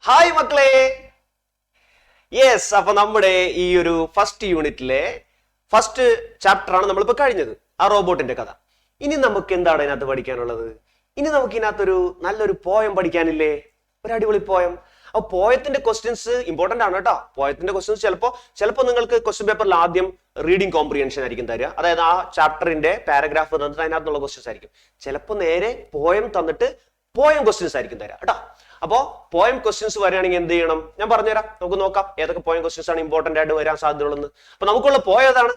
Hi മക്കളെ. Yes, അപ്പൊ നമ്മുടെ ഈ ഒരു ഫസ്റ്റ് യൂണിറ്റിലെ ഫസ്റ്റ് ചാപ്റ്റർ ആണ് നമ്മളിപ്പോ കഴിഞ്ഞത്, ആ റോബോട്ടിന്റെ കഥ. ഇനി നമുക്ക് എന്താണ് ഇതിനകത്ത് പഠിക്കാനുള്ളത്? ഇനി നമുക്ക് ഇതിനകത്തൊരു നല്ലൊരു പോയം പഠിക്കാനില്ലേ? ഒരു അടിപൊളി പോയം. അപ്പൊ പോയത്തിന്റെ ക്വസ്റ്റ്യൻസ് ഇമ്പോർട്ടന്റ് ആണ് കേട്ടോ. പോയത്തിന്റെ ക്വസ്റ്റ്യൻസ് ചിലപ്പോൾ നിങ്ങൾക്ക് ക്വസ്റ്റ്യൻ പേപ്പറിൽ ആദ്യം റീഡിംഗ് കോംപ്രിഹെൻഷൻ ആയിരിക്കും തരിക, അതായത് ആ ചാപ്റ്ററിന്റെ പാരഗ്രാഫ് തന്നിട്ട് അതിനകത്തുള്ള ക്വസ്റ്റ്യൻസ് ആയിരിക്കും. ചിലപ്പോൾ നേരെ പോയം തന്നിട്ട് പോയം ക്വസ്റ്റ്യൻസ് ആയിരിക്കും തരാം കേട്ടോ. അപ്പോ പോയം ക്വസ്റ്റ്യൻസ് വരികയാണെങ്കിൽ എന്ത് ചെയ്യണം ഞാൻ പറഞ്ഞുതരാം. നമുക്ക് നോക്കാം ഏതൊക്കെ പോയം ക്വസ്റ്റ്യൻസ് ആണ് ഇമ്പോർട്ടന്റ് ആയിട്ട് വരാൻ സാധ്യതയുള്ളത്. അപ്പൊ നമുക്കുള്ള പോയതാണ്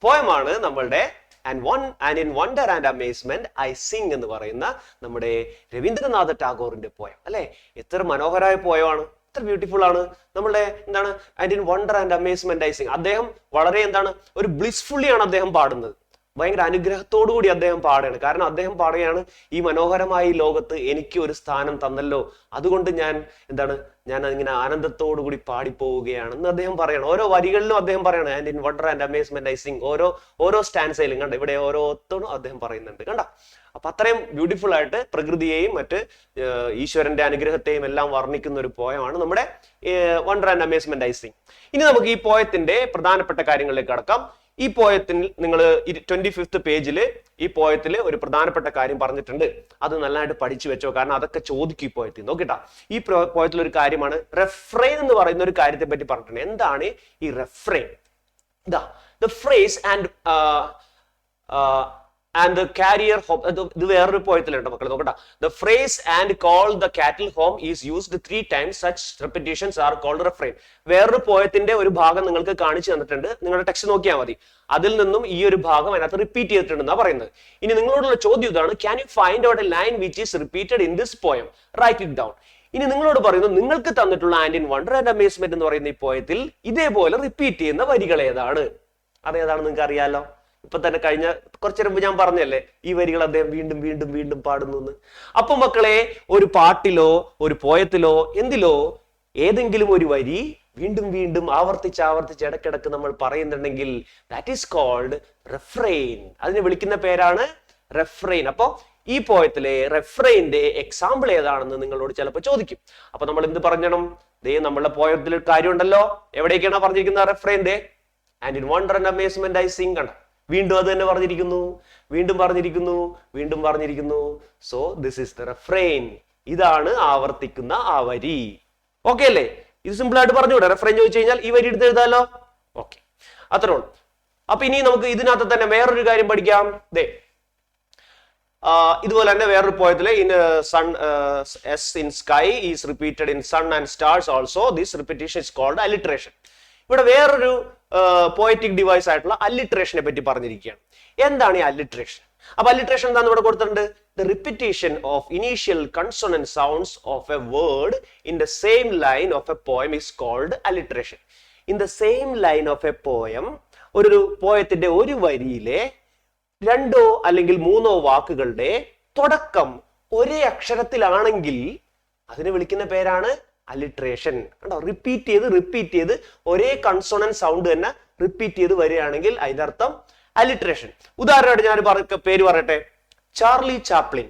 പോയമാണ് നമ്മളുടെ and in wonder and amazement I Singh എന്ന് പറയുന്ന നമ്മുടെ രവീന്ദ്രനാഥ ടാഗോറിന്റെ പോയം അല്ലെ. എത്ര മനോഹരമായ പോയമാണ്, എത്ര ബ്യൂട്ടിഫുൾ ആണ്. നമ്മളുടെ എന്താണ് and in wonder and amazement I Singh. അദ്ദേഹം വളരെ എന്താണ് ഒരു ബ്ലിസ്ഫുള്ളി ആണ് അദ്ദേഹം പാടുന്നത്. ഭയങ്കര അനുഗ്രഹത്തോടു കൂടി അദ്ദേഹം പാടുകയാണ്. കാരണം അദ്ദേഹം പാടുകയാണ്, ഈ മനോഹരമായ ഈ ലോകത്ത് എനിക്ക് ഒരു സ്ഥാനം തന്നല്ലോ, അതുകൊണ്ട് ഞാൻ അതിങ്ങനെ ആനന്ദത്തോടു കൂടി പാടിപ്പോവുകയാണെന്ന് അദ്ദേഹം പറയണം. ഓരോ വരികളിലും അദ്ദേഹം പറയണം and in wonder and amazement I Singh. ഓരോ സ്റ്റാൻസയിലും കണ്ട, ഇവിടെ ഓരോത്തോടും അദ്ദേഹം പറയുന്നുണ്ട് കണ്ട. അപ്പൊ അത്രയും ബ്യൂട്ടിഫുൾ ആയിട്ട് പ്രകൃതിയെയും മറ്റ് ഈശ്വരന്റെ അനുഗ്രഹത്തെയും എല്ലാം വർണ്ണിക്കുന്ന ഒരു പോയമാണ് നമ്മുടെ wonder and amazement I Singh. ഇനി നമുക്ക് ഈ പോയത്തിന്റെ പ്രധാനപ്പെട്ട കാര്യങ്ങളിലേക്ക് കടക്കാം. ഈ പോയത്തിൽ നിങ്ങൾ 25th പേജിൽ ഈ പോയത്തിൽ ഒരു പ്രധാനപ്പെട്ട കാര്യം പറഞ്ഞിട്ടുണ്ട്. അത് നല്ലതായിട്ട് പഠിച്ചു വെച്ചോ, കാരണം അതൊക്കെ ചോദിക്കും ഈ പോയത്തിൽ. നോക്കിട്ടാ, ഈ പോയത്തിൽ ഒരു കാര്യമാണ് റെഫ്രെയിൻ എന്ന് പറയുന്ന ഒരു കാര്യത്തെ പറ്റി പറഞ്ഞിട്ടുണ്ട്. എന്താണ് ഈ refrain? The phrase and the carrier home. ഇത് വേറൊരു പോയത്തിലുണ്ട് മക്കളെ, നോക്കട്ടാ. The phrase and call the cattle home is used 3 times. Such repetitions are called refrain. വേറൊരു പോയത്തിന്റെ ഒരു ഭാഗം നിങ്ങൾക്ക് കാണിച്ചു തന്നിട്ടുണ്ട്. നിങ്ങളുടെ ടെക്സ്റ്റ് നോക്കിയാൽ മതി. അതിൽ നിന്നും ഈ ഒരു ഭാഗം അതിനകത്ത് റിപ്പീറ്റ് ചെയ്തിട്ടുണ്ടെന്നാണ് പറയുന്നത്. ഇനി നിങ്ങളോടുള്ള ചോദ്യം ഇതാണ്, can you find out a line which is repeated in this poem? Write it down. ഇനി നിങ്ങളോട് പറയുന്നു, നിങ്ങൾക്ക് തന്നിട്ടുള്ള and in wonder and amazement എന്ന് പറയുന്ന ഈ പോയത്തിൽ ഇതേപോലെ റിപ്പീറ്റ് ചെയ്യുന്ന വരികൾ ഏതാണ്? അതേതാണെന്ന് നിങ്ങൾക്ക് അറിയാലോ. ഇപ്പൊ തന്നെ കഴിഞ്ഞ കുറച്ചു മുമ്പ് ഞാൻ പറഞ്ഞല്ലേ ഈ വരികൾ അദ്ദേഹം വീണ്ടും വീണ്ടും വീണ്ടും പാടുന്നു എന്ന്. അപ്പൊ മക്കളെ, ഒരു പാട്ടിലോ ഒരു പോയത്തിലോ എന്തിലോ ഏതെങ്കിലും ഒരു വരി വീണ്ടും വീണ്ടും ആവർത്തിച്ച് ഇടക്കിടക്ക് നമ്മൾ പറയുന്നുണ്ടെങ്കിൽ ദാറ്റ് ഈസ് കോൾഡ് റെഫ്രെയിൻ. അതിനെ വിളിക്കുന്ന പേരാണ് റെഫ്രെയിൻ. അപ്പൊ ഈ പോയത്തിലെ റെഫ്രെയിന്റെ എക്സാമ്പിൾ ഏതാണെന്ന് നിങ്ങളോട് ചിലപ്പോൾ ചോദിക്കും. അപ്പൊ നമ്മൾ എന്ത് പറഞ്ഞണം? ദേ നമ്മളുടെ പോയത്തിൽ ഒരു കാര്യം ഉണ്ടല്ലോ. എവിടേക്കാണ് പറഞ്ഞിരിക്കുന്നത് റെഫ്രെയിന്റെ? And in wonder and amazement I sing കണ്ട. വീണ്ടും അത് തന്നെ പറഞ്ഞിരിക്കുന്നു, വീണ്ടും പറഞ്ഞിരിക്കുന്നു. So this is the refrain. ഇതാണ് ആവർത്തിക്കുന്ന ആ വരി. ഓക്കെ അല്ലേ? ഇത് സിമ്പിൾ ആയിട്ട് പറഞ്ഞുകൂടെ? റെഫ്രെയിൻ ചോദിച്ചു കഴിഞ്ഞാൽ ഈ വരി എടുത്ത് എഴുതാലോ. ഓക്കെ, അത്രേ ഉള്ളൂ. അപ്പൊ ഇനി നമുക്ക് ഇതിനകത്ത് തന്നെ വേറൊരു കാര്യം പഠിക്കാം. ദേ ഇതുപോലെ തന്നെ വേറൊരു പോയത്തില് in sun S in sky is repeated in sun and stars also. This repetition is called alliteration. ഇവിടെ വേറൊരു പോയറ്റിക് ഡിവൈസ് ആയിട്ടുള്ള അലിട്രേഷനെ പറ്റി പറഞ്ഞിരിക്കുകയാണ്. എന്താണ് ഈ അലിട്രേഷൻ? അപ്പൊ അലിട്രേഷൻ എന്താന്ന് ഇവിടെ കൊടുത്തിട്ടുണ്ട്. The repetition of initial consonant sounds of a word in the same line of a poem is called alliteration. In the same line of a poem, ഒരു പോയത്തിന്റെ ഒരു വരിയിലെ 2 അല്ലെങ്കിൽ 3 വാക്കുകളുടെ തുടക്കം ഒരേ അക്ഷരത്തിലാണെങ്കിൽ അതിനെ വിളിക്കുന്ന പേരാണ് അലിട്രേഷൻ. കണ്ടോ, റിപ്പീറ്റ് ചെയ്ത് ഒരേ കൺസോണന്റ് സൗണ്ട് തന്നെ റിപ്പീറ്റ് ചെയ്ത് വരികയാണെങ്കിൽ അതിന്റെ അർത്ഥം അലിട്രേഷൻ. ഉദാഹരണമായിട്ട് ഞാൻ പേര് പറയട്ടെ, ചാർലി ചാപ്ലിൻ.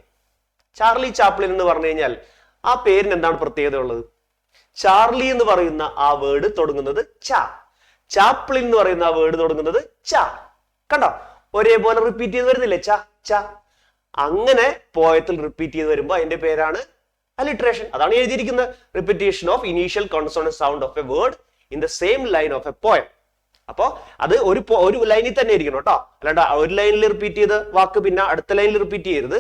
ചാർലി ചാപ്ലിൻ എന്ന് പറഞ്ഞു കഴിഞ്ഞാൽ ആ പേരിന് എന്താണ് പ്രത്യേകത ഉള്ളത്? ചാർലി എന്ന് പറയുന്ന ആ വേർഡ് തുടങ്ങുന്നത് ച, ചാപ്ലിൻ എന്ന് പറയുന്ന ആ വേർഡ് തുടങ്ങുന്നത് ച. കണ്ടോ, ഒരേപോലെ റിപ്പീറ്റ് ചെയ്ത് വരുന്നില്ലേ? ച ച. അങ്ങനെ പോയത്തിൽ റിപ്പീറ്റ് ചെയ്ത് വരുമ്പോ അതിന്റെ പേരാണ് അലിട്രേഷൻ. അതാണ് എഴുതിയിരിക്കുന്നത്, repetition of initial consonant sound of a word in the same line of a poem. അപ്പൊ അത് ഒരു ലൈനിൽ തന്നെ ഇരിക്കണം കേട്ടോ. അല്ലാണ്ട് ഒരു ലൈനിൽ റിപ്പീറ്റ് ചെയ്ത് വാക്ക് പിന്നെ അടുത്ത ലൈനിൽ റിപ്പീറ്റ് ചെയ്യരുത്.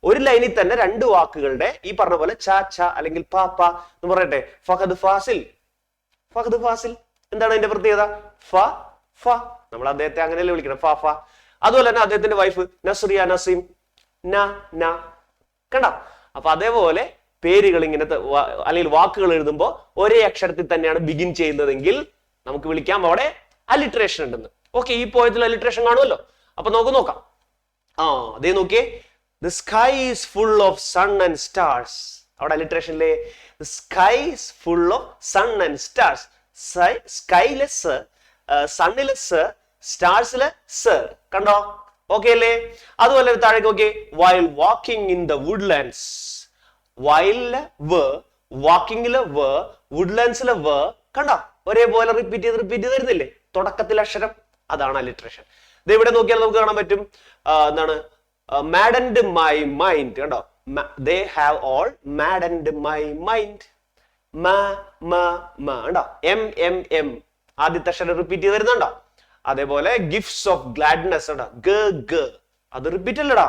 ഒരു ലൈനിൽ തന്നെ 2 വാക്കുകളുടെ ഈ പറഞ്ഞ പോലെ ച ച അല്ലെങ്കിൽ പ പ എന്ന് പറയട്ടെ. ഫഹദ് ഫാസിൽ, ഫഹദ് ഫാസിൽ. എന്താണ് അതിന്റെ പ്രത്യേകത? ഫ ഫ. നമ്മൾ അദ്ദേഹത്തെ അങ്ങനെയല്ലേ വിളിക്കണം, ഫ ഫ. അതുപോലെ തന്നെ അദ്ദേഹത്തിന്റെ വൈഫ് നസ്രിയ നസീം, ന ന. കണ്ടോ? അപ്പൊ അതേപോലെ പേരുകൾ ഇങ്ങനത്തെ അല്ലെങ്കിൽ വാക്കുകൾ എഴുതുമ്പോൾ ഒരേ അക്ഷരത്തിൽ തന്നെയാണ് ബിഗിൻ ചെയ്യുന്നതെങ്കിൽ നമുക്ക് വിളിക്കാം അവിടെ അലിട്രേഷൻ ഉണ്ടെന്ന്. ഓക്കെ, ഈ പോയത്തിൽ അലിട്രേഷൻ കാണുമല്ലോ. അപ്പൊ നമുക്ക് നോക്കാം. അതേ നോക്കിയേ, the sky is full of sun and stars. അവിടെ അലിട്രേഷനിലെ sky is full of sun and stars. സ്കൈയിലെ സ്, സണ്ണിലെ സ്, സ്റ്റാർസിലെ സ്. കണ്ടോ? ഓക്കെ അല്ലേ? അതുപോലെ താഴേക്ക് നോക്കിയേ, while walking in the woodlands. വൈലിലെ വ, വാക്കിംഗിലെ വ, വുഡ്ലാൻഡ്സിലെ വ കണ്ട ഒരേപോലെ റിപ്പീറ്റ് ചെയ്ത് വരുന്നില്ലേ തുടക്കത്തിലെ അക്ഷരം, അതാണ് അലിട്രേഷൻ. ഇത് ഇവിടെ നോക്കിയാൽ നമുക്ക് കാണാൻ പറ്റും എന്താണ് maddened my mind കണ്ടോ, they have all maddened my mind. കണ്ടോ എം ആദ്യത്തെ അക്ഷരം റിപ്പീറ്റ് ചെയ്ത് വരുന്നുണ്ടോ. അതേപോലെ ഗിഫ്റ്റ്സ് ഓഫ് ഗ്ലാഡ്നെസ് കണ്ടോ ഗ അത് റിപ്പീറ്റ് അല്ലടാ.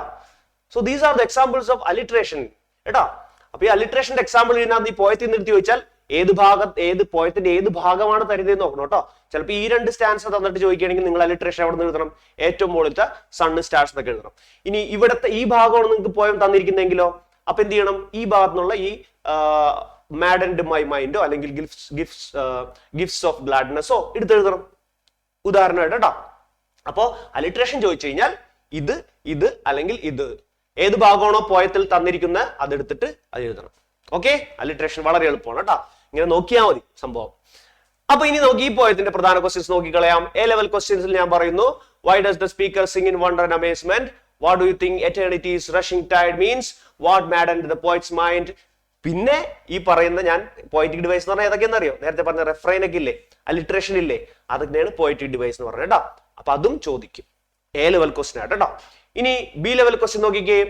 So these are the examples of alliteration കേട്ടോ. അപ്പൊ ഈ അലിട്രേഷന്റെ എക്സാമ്പിൾ ഇതിനകത്ത് ഈ പോയത്തിൽ നിർത്തി ചോദിച്ചാൽ ഏത് പോയത്തിന്റെ ഏത് ഭാഗമാണ് തരുന്നത് നോക്കണം കേട്ടോ. ചിലപ്പോൾ ഈ 2 സ്റ്റാൻസ് തന്നിട്ട് ചോദിക്കുകയാണെങ്കിൽ നിങ്ങൾ അലിട്രേഷൻ എവിടെ നിന്ന് എഴുതണം, ഏറ്റവും മുകളിലത്തെ സണ്ണ് സ്റ്റാർസ് എന്നൊക്കെ എഴുതണം. ഇനി ഇവിടത്തെ ഈ ഭാഗമാണ് നിങ്ങൾക്ക് പോയം തന്നിരിക്കുന്നെങ്കിലോ അപ്പൊ എന്ത് ചെയ്യണം, ഈ ഭാഗത്തുനിന്നുള്ള ഈ മാഡൻഡ് മൈ മൈൻഡോ അല്ലെങ്കിൽ ഗിഫ്റ്റ്സ് ഓഫ് ഗ്ലാഡ്നെസ്സോ എടുത്തെഴുതണം ഉദാഹരണമായിട്ട് കേട്ടോ. അപ്പോ അലിട്രേഷൻ ചോദിച്ചു കഴിഞ്ഞാൽ ഇത് അല്ലെങ്കിൽ ഇത് ഏത് ഭാഗമാണോ പോയത്തിൽ തന്നിരിക്കുന്നത് അതെടുത്തിട്ട് അത് എഴുതണം. ഓക്കെ, അലിട്രേഷൻ വളരെ എളുപ്പമാണ് കേട്ടോ, ഇങ്ങനെ നോക്കിയാൽ മതി സംഭവം. അപ്പൊ ഇനി നോക്കി ഈ പോയത്തിന്റെ പ്രധാന ക്വസ്റ്റ്യൻസ് നോക്കിക്കളയാം. എ ലെവൽ ക്വസ്റ്റ്യൻസിൽ ഞാൻ പറയുന്നു, why does the speaker sing in wonder and amazement, what do you think eternity is rushing tide means, what maddened the poet's mind. പിന്നെ ഈ പറയുന്ന ഞാൻ പോയറ്റിക് ഡിവൈസ് എന്ന് പറഞ്ഞാൽ ഏതൊക്കെയെന്ന് അറിയോ, നേരത്തെ പറഞ്ഞ റെഫ്രൈൻ ഒക്കെ ഇല്ലേ, അലിട്രേഷൻ ഇല്ലേ, അതൊക്കെയാണ് പോയറ്റിക് ഡിവൈസ് എന്ന് പറഞ്ഞത് കേട്ടോ. അപ്പൊ അതും ചോദിക്കും എ ലെവൽ ക്വസ്റ്റ്യൻ ആയിട്ട് കേട്ടോ. ഇനി ബി ലെവൽ ക്വസ്റ്റ്യൻ നോക്കിക്കേ.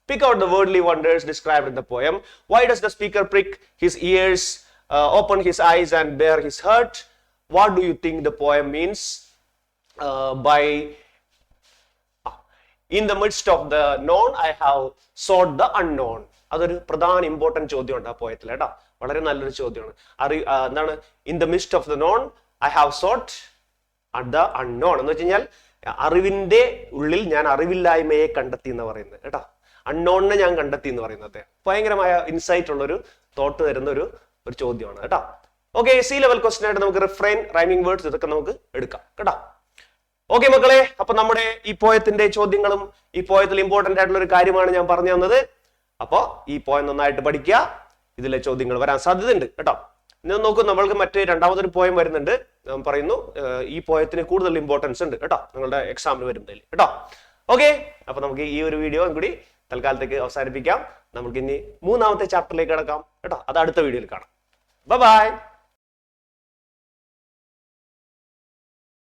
Pick out the worldly wonders described in the poem. Why does the speaker prick his ears, open his eyes and bare his heart? What do you think the poem means by in the midst of the known I have sought the unknown? അതൊരു പ്രധാന important ചോദ്യമുണ്ട് ആ പോയത്തിൽ കേട്ടോ, വളരെ നല്ലൊരു ചോദ്യമാണ്. എന്താണ് in the midst of the known I have sought the unknown എന്ന് വെച്ച് കഴിഞ്ഞാൽ അറിവിന്റെ ഉള്ളിൽ ഞാൻ അറിവില്ലായ്മയെ കണ്ടെത്തി എന്ന് പറയുന്നത് കേട്ടോ. അൺനോണിനെ ഞാൻ കണ്ടെത്തി എന്ന് പറയുന്നത് ഭയങ്കരമായ ഇൻസൈറ്റ് ഉള്ള ഒരു തോട്ട് തരുന്ന ഒരു ചോദ്യമാണ് കേട്ടോ. ഓക്കെ, സി ലെവൽ ക്വസ്റ്റ്യൻ ആയിട്ട് നമുക്ക് റിഫ്രെയിൻ, റൈമിംഗ് വേർഡ്സ് ഇതൊക്കെ നമുക്ക് എടുക്കാം കേട്ടോ. ഓക്കെ മക്കളെ, അപ്പൊ നമ്മുടെ ഈ പോയത്തിന്റെ ചോദ്യങ്ങളും ഈ പോയത്തിൽ ഇമ്പോർട്ടന്റ് ആയിട്ടുള്ള ഒരു കാര്യമാണ് ഞാൻ പറഞ്ഞു തന്നത്. അപ്പൊ ഈ പോയം നന്നായിട്ട് പഠിക്കുക, ഇതിലെ ചോദ്യങ്ങൾ വരാൻ സാധ്യതയുണ്ട് കേട്ടോ. ഇന്ന് നോക്കൂ, നമ്മൾക്ക് മറ്റേ രണ്ടാമതൊരു പോയം വരുന്നുണ്ട്, ഞാൻ പറയുന്നു ഈ പോയത്തിന് കൂടുതൽ ഇമ്പോർട്ടൻസ് ഉണ്ട് കേട്ടോ നിങ്ങളുടെ എക്സാമിന് വരുന്നതിൽ കേട്ടോ. ഓക്കെ, അപ്പൊ നമുക്ക് ഈ ഒരു വീഡിയോ കൂടി തൽക്കാലത്തേക്ക് അവസാനിപ്പിക്കാം. നമുക്ക് ഇനി 3ാമത്തെ ചാപ്റ്ററിലേക്ക് കടക്കാം കേട്ടോ. അത് അടുത്ത വീഡിയോയിൽ കാണാം. ബൈ.